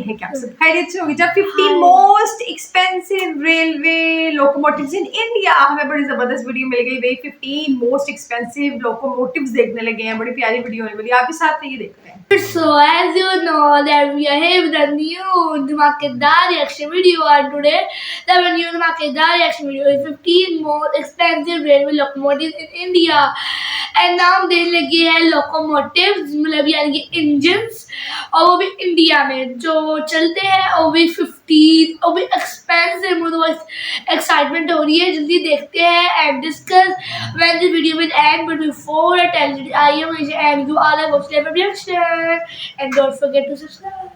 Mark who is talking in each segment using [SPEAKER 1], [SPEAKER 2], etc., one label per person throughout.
[SPEAKER 1] है क्या सब खैरियत से होगी। जब 15 most expensive railway locomotives in India, हमें बड़ी जबरदस्त वीडियो मिल गई भाई। 15 मोस्ट एक्सपेंसिव लोकोमोटिव्स देखने लगे हैं, बड़ी प्यारी वीडियो होने वाली, आप भी साथ में ये देखते हैं।
[SPEAKER 2] So as you know that we are here with a new धमाकेदार reaction video, and today the new धमाकेदार reaction video is 15 most expensive railway locomotives in India। And नाम देने लगे हैं लोकोमोटिव्स, मतलब यानी कि इंजन्स, और वो भी इंडिया में जो चलते हैं, और भी 15 और भी एक्सपेंसिव। मुझे एक्साइटमेंट हो रही है, जल्दी देखते हैं and discuss when this video will end. But before I tell you I am and you all are watching reaction and don't forget to subscribe.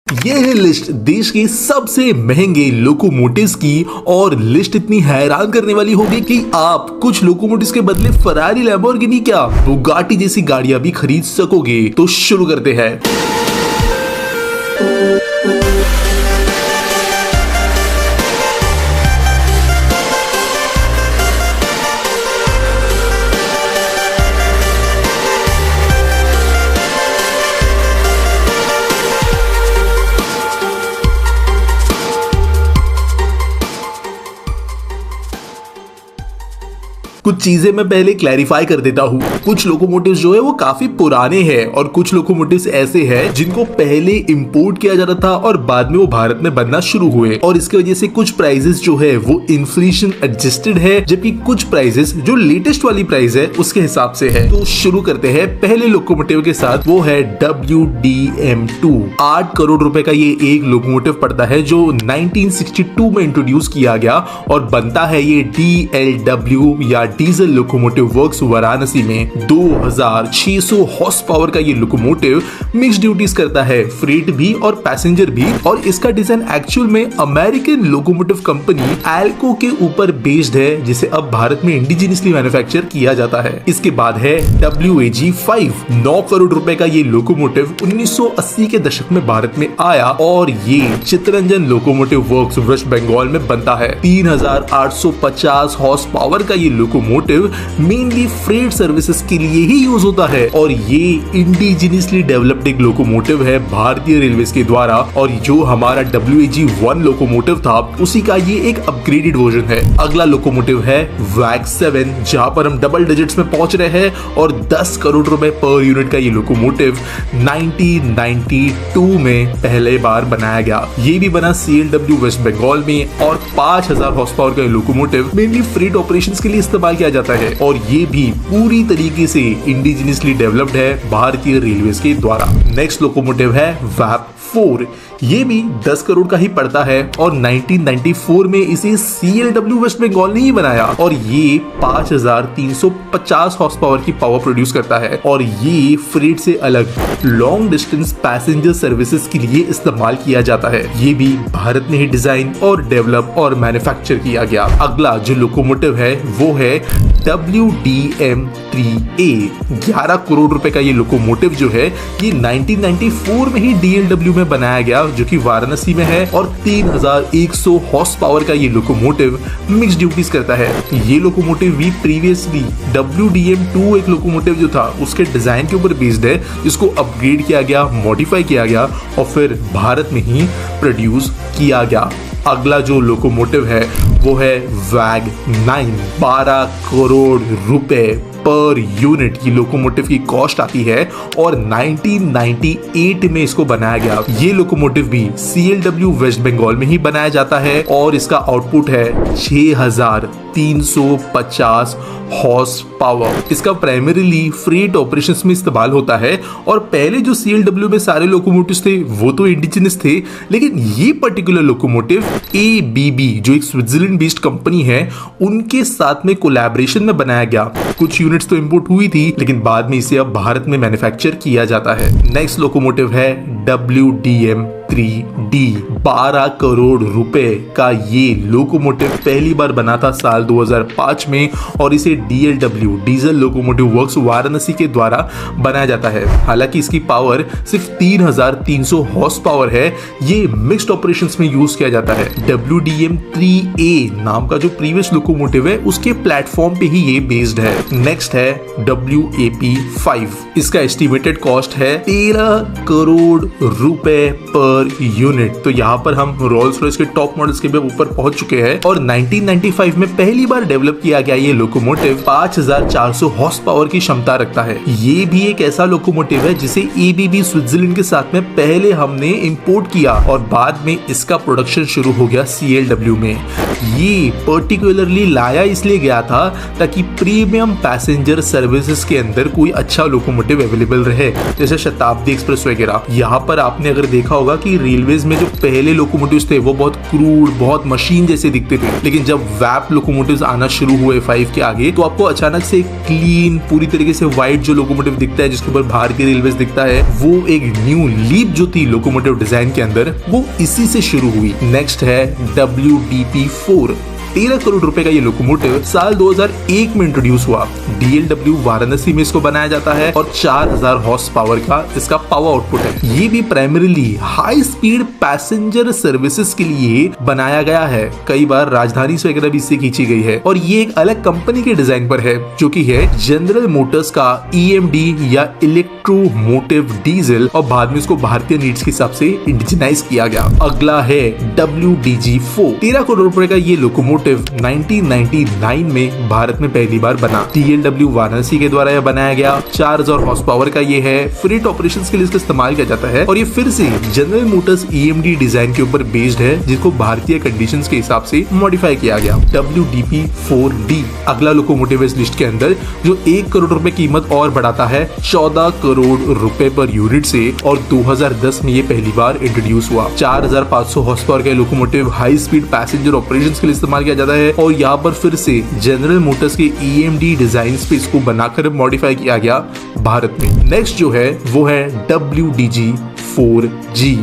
[SPEAKER 3] ये है लिस्ट देश के सबसे महंगे लोकोमोटिव्स की, और लिस्ट इतनी हैरान करने वाली होगी कि आप कुछ लोकोमोटिव्स के बदले फरारी, लैम्बोर्गिनी क्या बुगाटी जैसी गाड़ियां भी खरीद सकोगे। तो शुरू करते हैं। कुछ चीजें मैं पहले क्लैरिफाई कर देता हूँ। कुछ लोकोमोटिव्स जो है वो काफी पुराने हैं, और कुछ लोकोमोटिव्स ऐसे हैं जिनको पहले इंपोर्ट किया जाता था और बाद में वो भारत में बनना शुरू हुए, और इसकी वजह से कुछ प्राइसेस जो है वो इन्फ्लेशन एडजस्टेड है, जबकि कुछ प्राइसेस जो लेटेस्ट वाली प्राइस है उसके हिसाब से है। तो शुरू करते हैं पहले लोकोमोटिव के साथ, वो है WDM2। 8 करोड़ रुपए का ये एक लोकोमोटिव पड़ता है, जो 1962 में इंट्रोड्यूस किया गया, और बनता है ये DLW या डीजल लोकोमोटिव वर्क्स वाराणसी में। 2600 हॉर्स पावर का ये लोकोमोटिव मिक्स ड्यूटीज करता है, फ्रेट भी और पैसेंजर भी, और इसका डिजाइन एक्चुअल में अमेरिकन लोकोमोटिव कंपनी एल्को के ऊपर बेस्ड है, जिसे अब भारत में इंडिजिनियसली मैन्युफैक्चर किया जाता है। इसके बाद है WAG5। 9 करोड़ रुपए का ये लोकोमोटिव 1980 के दशक में भारत में आया, और ये Chittaranjan locomotive works West Bengal में बनता है। 3850 हॉर्स पावर का ये लोकोमोटिव मेनली फ्रेट सर्विसेज के लिए ही यूज होता है, और ये इंडिजिनियसली डेवलप्ड एक लोकोमोटिव है भारतीय रेलवे के द्वारा। और जो हमारा WAG1 लोकोमोटिव था उसी का ये एक अपग्रेडेड वर्जन है। अगला लोकोमोटिव है WAG7, जहां पर हम डबल डिजिट्स में पहुंच रहे हैं, और 10 करोड़ रुपए पर यूनिट का ये लोकोमोटिव 1992 में पहले बार बनाया गया। ये भी बना CLW वेस्ट बंगाल में, और 5000 हॉर्स पावर का लोकोमोटिव मेनली फ्रेट ऑपरेशंस के लिए इस्तेमाल किया जाता है, और ये भी पूरी तरीके से इंडिजिनियसली डेवलप्ड है भारतीय रेलवे के द्वारा। नेक्स्ट लोकोमोटिव है WAP4। ये भी 10 करोड़ का ही पड़ता है, और 1994 में इसे CLW वेस्ट बंगाल ने ही बनाया, और ये 5350 हॉर्स पावर की पावर प्रोड्यूस करता है, और ये फ्रेट से अलग लॉन्ग डिस्टेंस पैसेंजर सर्विसेज के लिए इस्तेमाल किया जाता है। ये भी भारत में ही डिजाइन और डेवलप और मैन्युफैक्चर किया गया। अगला जो लोकोमोटिव है वो है WDM3A। 11 करोड़ रुपए का ये लोकोमोटिव जो है ये 1994 में ही DLW में बनाया गया, जो कि वाराणसी में है, और 3100 हॉर्स पावर का ये लोकोमोटिव मिक्स ड्यूटीज करता है। ये लोकोमोटिव भी प्रीवियसली WDM2 एक लोकोमोटिव जो था उसके डिजाइन के ऊपर बेस्ड है, जिसको अपग्रेड किया गया, मॉडिफाई किया गया, और फिर भारत में ही प्रोड्यूस किया गया। अगला जो लोकोमोटिव है वो है WAG9। 12 करोड़ रुपए पर यूनिट की लोकोमोटिव की कॉस्ट आती है, और 1998 में इसको बनाया गया। ये लोकोमोटिव भी CLW वेस्ट बंगाल में ही बनाया जाता है, और इसका आउटपुट है 6350 हॉर्स पावर। इसका प्राइमरीली फ्रेट ऑपरेशंस में इस्तेमाल होता है, और पहले जो CLW में सारे लोकोमोटिव्स थे वो तो इंडिजिनस थे, लेकिन ये पर्टिकुलर लोकोमोटिव ABB जो एक स्विट्जरलैंड बेस्ड कंपनी है उनके साथ में कोलैबोरेशन में बनाया गया। कुछ यूनिट्स तो इंपोर्ट हुई थी, लेकिन बाद में इसे अब भारत में मैन्युफैक्चर किया जाता है। नेक्स्ट लोकोमोटिव है WDM3 D 12 करोड़ रुपए का ये लोकोमोटिव पहली बार बना था साल 2005 में और इसे DLW diesel locomotive works Varanasi के द्वारा बनाया जाता है। हालांकि इसकी पावर सिर्फ 3300 हॉर्स पावर है। ये मिक्स्ड ऑपरेशंस में यूज किया जाता है। WDM 3A नाम का जो प्रीवियस लोकोमोटिव है उसके प्लेटफॉर्म पे ही ये बेस्ड है। नेक्स्ट है WAP 5। इसका एस्टिमेटेड कॉस्ट है 13 करोड़ रुपए पर यूनिट। तो यहाँ पर हम रोल्स रॉयस के टॉप मॉडल्स के भी ऊपर पहुंच चुके हैं और 1995 में पहली बार डेवलप किया गया ये लोकोमोटिव 5400 हॉर्स पावर की क्षमता रखता है। ये भी एक ऐसा लोकोमोटिव है जिसे ABB स्विट्जरलैंड के साथ में पहले हमने इंपोर्ट किया और बाद में इसका प्रोडक्शन शुरू हो गया CLW में। ये पर्टिकुलरली लाया इसलिए गया था ताकि प्रीमियम पैसेंजर सर्विसेज के अंदर कोई अच्छा लोकोमोटिव अवेलेबल रहे, जैसे शताब्दी एक्सप्रेस वगैरह। यहाँ पर आपने अगर देखा होगा कि रेलवेज में जो पहले लोकोमोटिव्स थे वो बहुत क्रूड, बहुत मशीन जैसे दिखते थे, लेकिन जब वैप लोकोमोटिव्स आना शुरू हुए 5 के आगे तो आपको अचानक से क्लीन, पूरी तरीके से व्हाइट जो लोकोमोटिव दिखता है जिसके ऊपर भारतीय रेलवेज दिखता है, वो एक न्यू लीप जो थी लोकोमोटिव डिजाइन के अंदर वो इसी से शुरू हुई। नेक्स्ट है WDP 4। 13 करोड़ रुपए का ये लोकोमोटिव साल 2001 में इंट्रोड्यूस हुआ। DLW वाराणसी में इसको बनाया जाता है और 4000 हॉर्स पावर का इसका पावर आउटपुट है। ये भी primarily high speed passenger services के लिए बनाया गया है। कई बार राजधानी से वगैरह भी इससे खींची गई है और ये एक अलग कंपनी के डिजाइन पर है जो कि है जनरल मोटर्स का EMD या इलेक्ट्रोमोटिव डीजल और बाद में इसको भारतीय नीड्स के हिसाब से इंडिजिनाइज किया गया। अगला है WDG 4। 13 करोड़ रुपए का ये लोकोमोटिव 1999 में भारत में पहली बार बना। DLW वाराणसी के द्वारा यह बनाया गया। 4000 हॉर्स पावर का ये है। फ्रीट ऑपरेशंस के लिए इसका इस्तेमाल किया जाता है और ये फिर से जनरल मोटर्स EMD डिजाइन के ऊपर बेस्ड है जिसको भारतीय कंडीशंस के हिसाब से मॉडिफाई किया गया। WDP 4D अगला लोकोमोटिव इस लिस्ट के अंदर जो 1 करोड़ रुपए कीमत और बढ़ाता है 14 करोड़ रुपए पर यूनिट से और 2010 में ये पहली बार इंट्रोड्यूस हुआ। 4500 हॉर्स पावर का locomotive high speed passenger operations के लिए इस्तेमाल किया जाता है और यहाँ पर फिर से जनरल मोटर्स के EMD डिजाइन पे इसको बनाकर मॉडिफाई किया गया भारत में। नेक्स्ट जो है वो है WDG 4G।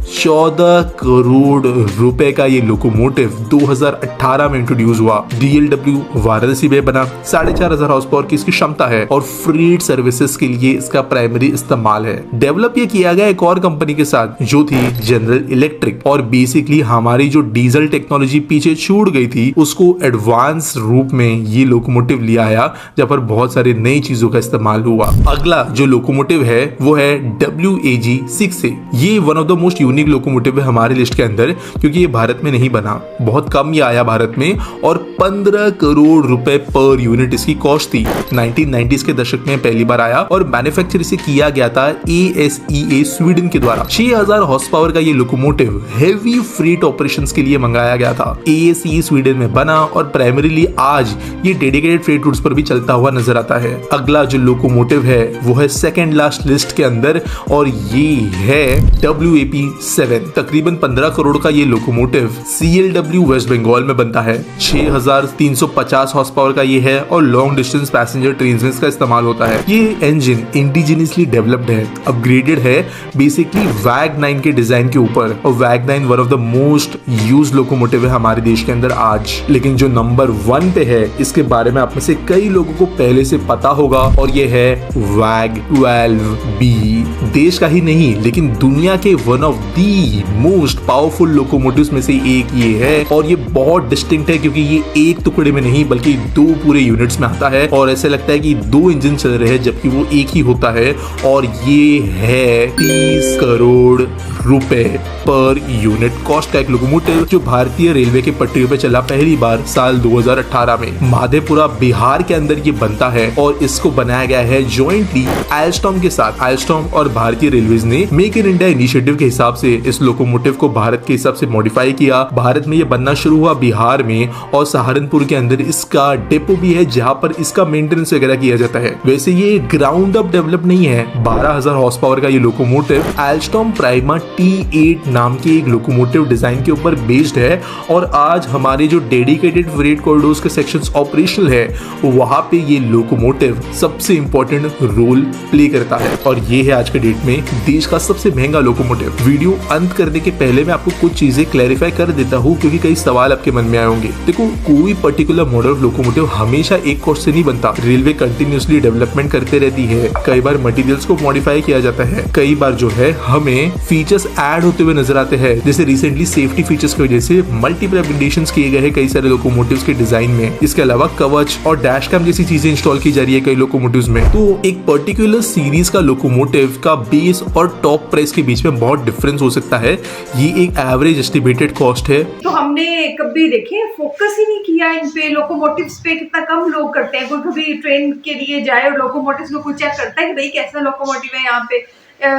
[SPEAKER 3] 14 करोड़ रुपए का ये लोकोमोटिव 2018 में इंट्रोड्यूस हुआ। DLW वाराणसी में बना। 4500 हॉर्स पावर की इसकी क्षमता है और फ्रीट सर्विसेज के लिए इसका प्राइमरी इस्तेमाल है। डेवलप ये किया गया एक और कंपनी के साथ जो थी जनरल इलेक्ट्रिक और बेसिकली हमारी जो डीजल टेक्नोलॉजी पीछे छूट गई थी उसको एडवांस रूप में ये लोकोमोटिव लिया आया जहाँ पर बहुत सारी नई चीजों का इस्तेमाल हुआ। अगला जो लोकोमोटिव है वो है WAG 6। ये one of the most unique locomotive है हमारे लिस्ट के अंदर क्योंकि ये भारत में नहीं बना, बहुत कम ये आया भारत में और 15 करोड़ रुपए पर यूनिट इसकी कॉस्ट थी। 1990s के दशक में पहली बार आया और मैन्युफैक्चर इसे किया गया था ASEA स्वीडन के द्वारा। 6000 हॉर्स पावर का ये लोकोमोटिव हेवी फ्रीट ऑपरेशंस के लिए मंगाया गया था। ASEA स्वीडन में बना और प्राइमरीली आज ये डेडिकेटेड फ्रेट रूट्स पर भी चलता हुआ नजर आता है। अगला जो लोकोमोटिव है वो है सेकंड लास्ट लिस्ट के अंदर और ये है WAP 7। तकरीबन 15 करोड़ का ये लोकोमोटिव CLW वेस्ट बंगाल में बनता है। 6350 हॉर्स पावर का ये है और लॉन्ग डिस्टेंस पैसेंजर ट्रेन में इसका इस्तेमाल होता है। ये इंजन इंडिजिनियसली डेवलप्ड है, अपग्रेडेड है बेसिकली वैग 9 के डिजाइन के ऊपर और वैग 9 one of the most used locomotive है हमारे देश के अंदर आज। लेकिन जो नंबर 1 पे है इसके बारे में आप में से कई लोगों को पहले से पता होगा और ये है वैग 12B। देश का ही नहीं लेकिन दुनिया के one of the most powerful locomotives में से एक ये है और ये बहुत डिस्टिंक्ट है क्योंकि ये एक टुकड़े में नहीं बल्कि 2 पूरे यूनिट्स में आता है और ऐसे लगता है कि 2 इंजन चल रहे हैं जबकि वो एक ही होता है और ये है 30 करोड़ रुपए पर यूनिट कॉस्ट का एक लोकोमोटिव जो भारतीय रेलवे के पटरियों पे चला पहली बार साल 2018 में। माधेपुरा बिहार के अंदर ये बनता है और इसको बनाया गया है जॉइंटली एल्स्टॉम के साथ। एल्स्टॉम और भारतीय रेलवेज ने मेक इन इंडिया इनिशिएटिव के हिसाब से इस लोकोमोटिव को भारत के हिसाब से मॉडिफाई किया। भारत में ये बनना शुरू हुआ बिहार में और सहारनपुर के अंदर इसका डेपो भी है जहां पर इसका मेंटेनेंस वगैरह किया जाता है। वैसे ये ग्राउंड अप डेवलप नहीं है। 12000 हॉर्स पावर का ये लोकोमोटिव एल्स्टॉम प्राइमा T8 नाम के एक लोकोमोटिव डिजाइन के ऊपर बेस्ड है और आज हमारे जो डेडिकेटेड फ्रेट कॉरिडोर्स के सेक्शंस ऑपरेशनल है वहां पे ये लोकोमोटिव सबसे इंपॉर्टेंट रोल प्ले करता है और ये है आज के डेट में देश का सबसे महंगा लोकोमोटिव। वीडियो वीडियो अंत करने के पहले मैं आपको कुछ चीजें क्लैरिफाई कर देता हूँ, क्योंकि कई सवाल आपके मन में आए होंगे। देखो, कोई पर्टिकुलर मॉडल ऑफ लोकोमोटिव हमेशा एक कॉस्ट से नहीं बनता। रेलवे कंटिन्यूसली डेवलपमेंट करते रहती है। कई बार मटेरियल्स को मॉडिफाई किया जाता है, कई बार जो है हमें फीचर्स ऐड होते हुए नजर आते हैं। जैसे रिसेंटली सेफ्टी फीचर्स की वजह से मल्टीपल अपडेशंस किए गए हैं कई सारे लोकोमोटिव्स के डिजाइन में। इसके अलावा कवच और डैश कैम जैसी चीजें इंस्टॉल की जा रही है कई लोकोमोटिव्स में। तो एक पर्टिकुलर सीरीज का लोकोमोटिव का बेस और टॉप प्राइस के बीच में बहुत डिफरेंस हो सकता है। ये एक एवरेज एस्टिमेटेड कॉस्ट है।
[SPEAKER 1] तो हमने कभी देखे फोकस ही नहीं किया इन पे, लोकोमोटिव्स पे कितना कम लोग करते हैं। कोई कभी ट्रेन के लिए जाए और लोकोमोटिव्स को कोई चेक करता है कि भाई कैसा लोकोमोटिव है यहाँ पे।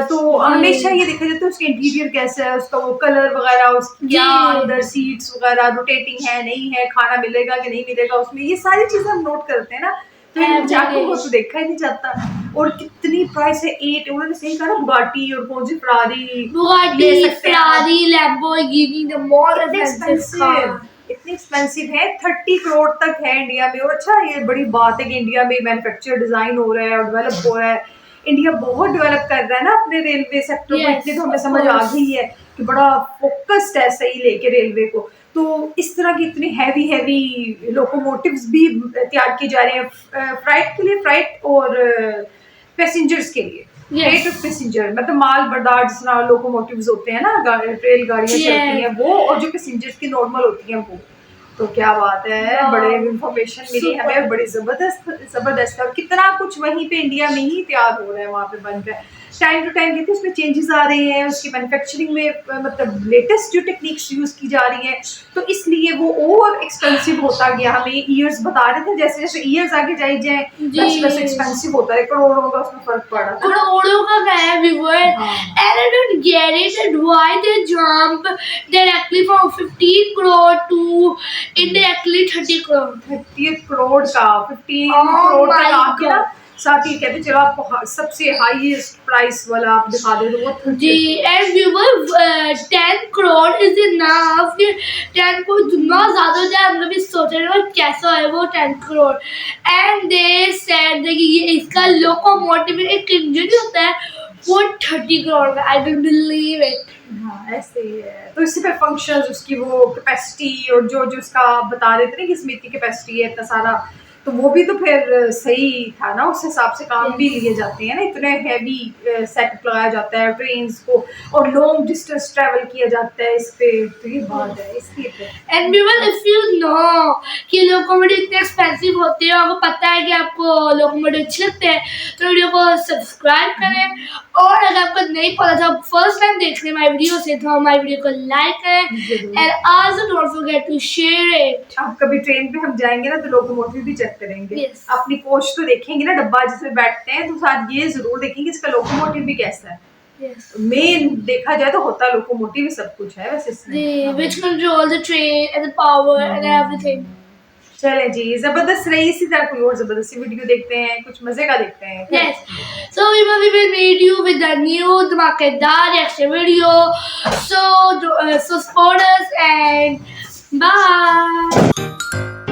[SPEAKER 1] तो हमेशा ये देखा जाता है उसके इंटीरियर कैसा है, उसका वो कलर वगैरह, उसकी क्या अंदर सीट्स वगैरह रोटेटिंग है नहीं है, खाना मिलेगा कि नहीं मिलेगा उसमें, ये सारी चीजें हम नोट करते हैं ना। तो जाके वो तो देखा ही नहीं जाता। और कितनी प्राइस है, 8, उन्होंने सही कहा ना, बुगाटी और कौन सी फरारी ले सकते हैं।
[SPEAKER 2] Ferrari, Lamborghini, the more expensive car.
[SPEAKER 1] इतनी एक्सपेंसिव है, 30 करोड़ तक है इंडिया में। और अच्छा, ये बड़ी बात है कि इंडिया में मैन्युफैक्चर डिजाइन हो रहा है और डेवलप हो रहा है। इंडिया बहुत डेवलप कर रहा है ना अपने रेलवे सेक्टर को। इतनी तो हमें समझ आ गई है कि बड़ा फोकस्ड है सही लेके रेलवे को। तो इस तरह की इतनी हैवी लोकोमोटिव्स भी तैयार की जा रहे हैं फ्राइट के लिए, फ्राइट और पैसेंजर्स के लिए। फ्राइट और पैसेंजर मतलब माल बर्दार जिस तरह लोकोमोटिव्स होते हैं ना, रेल गाड़ियाँ चलती हैं वो, और जो पैसेंजर्स की नॉर्मल होती हैं वो। तो क्या बात है, बड़े इंफॉर्मेशन मिली हमें, बड़ी जबरदस्त। और कितना कुछ वहीं पे इंडिया में ही तैयार हो रहा है, वहाँ पे बन रहा है। टाइम टू टाइम कहते हैं उसमें चेंजेस आ रहे हैं, उसकी मैन्युफैक्चरिंग में मतलब लेटेस्ट जो टेक्निक्स यूज की जा रही है, तो इसलिए वो और एक्सपेंसिव होता गया। हमें ईयर्स बता रहे थे, जैसे जैसे ईयर्स आगे जाए जाए वैसे एक्सपेंसिव होता है। करोड़ों का उसमें फर्क पड़ा था।
[SPEAKER 2] करोड़ों का है viewer, and I don't get it that why they jump directly from 15 crore to indirectly 30 crore.
[SPEAKER 1] 30 crore का 15 करोड़ तक आके ना, साथ ही कहते चलो आपको सबसे हाईएस्ट प्राइस वाला आप दिखा दे, तो वो
[SPEAKER 2] जी। And viewer 10 crore is enough. 10 crore जितना ज्यादा हो जाए, हम लोग भी सोच रहे हैं कैसा है वो 10 करोड़। एंड दे सेड कि ये इसका लोकोमोटिव एक इंजन होता है वो 30 करोड़ का। I don't believe it.
[SPEAKER 1] हाँ, ऐसे ही है। तो इसी पे फंक्शंस, उसकी वो कैपेसिटी और जो जो उसका बता रहे थे ना कि इसमें इतनी कैपेसिटी है, इतना सारा, तो वो भी तो फिर सही था ना, उस हिसाब से काम भी लिए जाते हैं ना। इतने हैवी सेटअप लगाया जाता है ट्रेन्स को, और लॉन्ग डिस्टेंस ट्रैवल किया जाता है इस पे। तो ये बात है इसलिए।
[SPEAKER 2] And viewer, if you know कि लोकोमोटिव इतने एक्सपेंसिव होते हैं, आपको पता है कि आपको लोकोमोटिव अच्छे लगते हैं, तो वीडियो को सब्सक्राइब करें। और अगर आपको नहीं पता था, फर्स्ट टाइम देख रहे हैं माय वीडियो से, तो हमारी वीडियो को लाइक करें and also don't forget to share it.
[SPEAKER 1] अब कभी ट्रेन पे हम जाएंगे ना, तो लोकोमोटिव भी चेक करेंगे।
[SPEAKER 2] Yes.
[SPEAKER 1] अपनी कोच तो देखेंगे ना, डब्बा जिसमें बैठते हैं, तो साथ ये जरूर देखेंगे इसका लोकोमोटिव भी कैसा है।
[SPEAKER 2] Yes.
[SPEAKER 1] मेन देखा जाए तो होता लोकोमोटिव ही सब कुछ है वैसे इसमें।
[SPEAKER 2] Which control the train and the power and everything.
[SPEAKER 1] चले जी, जबरदस्त रही। इसी तरह कोई और जबरदस्ती वीडियो देखते हैं, कुछ मजे का देखते हैं।
[SPEAKER 2] Yes. So we will meet you with a new धमाकेदार reaction video. So support us and bye.